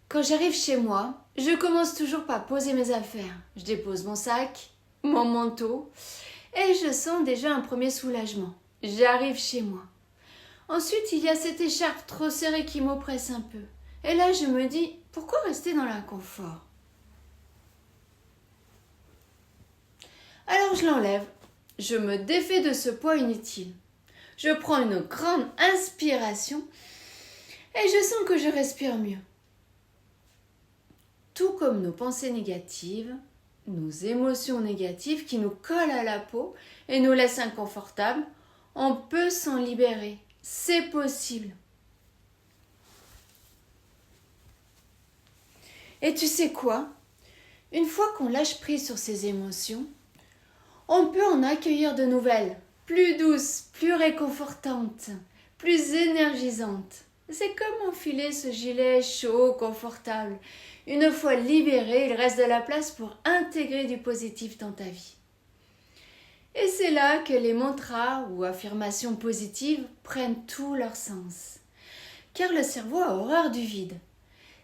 Quand j'arrive chez moi, je commence toujours par poser mes affaires. Je dépose mon sac, mon manteau et je sens déjà un premier soulagement. J'arrive chez moi. Ensuite, il y a cette écharpe trop serrée qui m'oppresse un peu. Et là, je me dis, pourquoi rester dans l'inconfort? Alors je l'enlève. Je me défais de ce poids inutile. Je prends une grande inspiration et je sens que je respire mieux. Tout comme nos pensées négatives, nos émotions négatives qui nous collent à la peau et nous laissent inconfortables, on peut s'en libérer. C'est possible. Et tu sais quoi? Une fois qu'on lâche prise sur ces émotions, on peut en accueillir de nouvelles, plus douces, plus réconfortantes, plus énergisantes. C'est comme enfiler ce gilet chaud, confortable. Une fois libéré, il reste de la place pour intégrer du positif dans ta vie. Et c'est là que les mantras ou affirmations positives prennent tout leur sens. Car le cerveau a horreur du vide.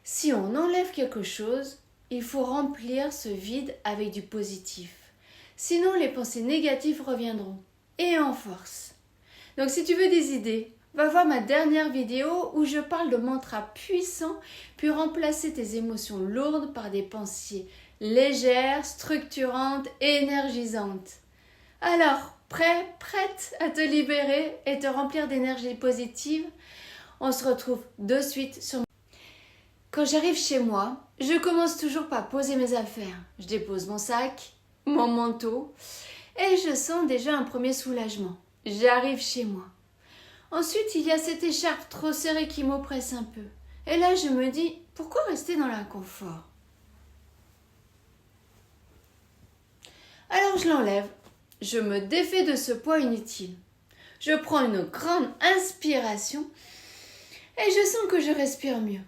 Si on enlève quelque chose, il faut remplir ce vide avec du positif. Sinon, les pensées négatives reviendront, et en force. Donc si tu veux des idées, va voir ma dernière vidéo où je parle de mantras puissants puis remplacer tes émotions lourdes par des pensées légères, structurantes et énergisantes. Alors, prête à te libérer et te remplir d'énergie positive? On se retrouve de suite sur... Quand j'arrive chez moi, je commence toujours par poser mes affaires. Je dépose mon sac, mon manteau et je sens déjà un premier soulagement. J'arrive chez moi. Ensuite, il y a cette écharpe trop serrée qui m'oppresse un peu. Et là, je me dis, pourquoi rester dans l'inconfort? Alors je l'enlève. Je me défais de ce poids inutile. Je prends une grande inspiration et je sens que je respire mieux.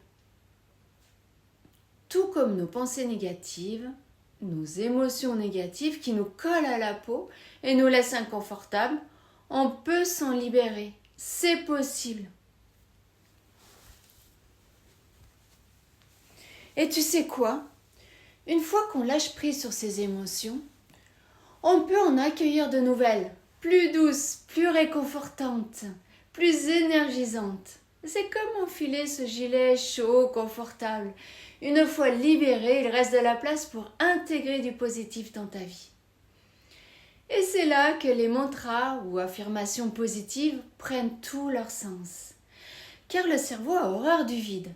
Tout comme nos pensées négatives, nos émotions négatives qui nous collent à la peau et nous laissent inconfortables, on peut s'en libérer. C'est possible. Et tu sais quoi? Une fois qu'on lâche prise sur ces émotions, on peut en accueillir de nouvelles, plus douces, plus réconfortantes, plus énergisantes. C'est comme enfiler ce gilet chaud, confortable. Une fois libéré, il reste de la place pour intégrer du positif dans ta vie. Et c'est là que les mantras ou affirmations positives prennent tout leur sens. Car le cerveau a horreur du vide.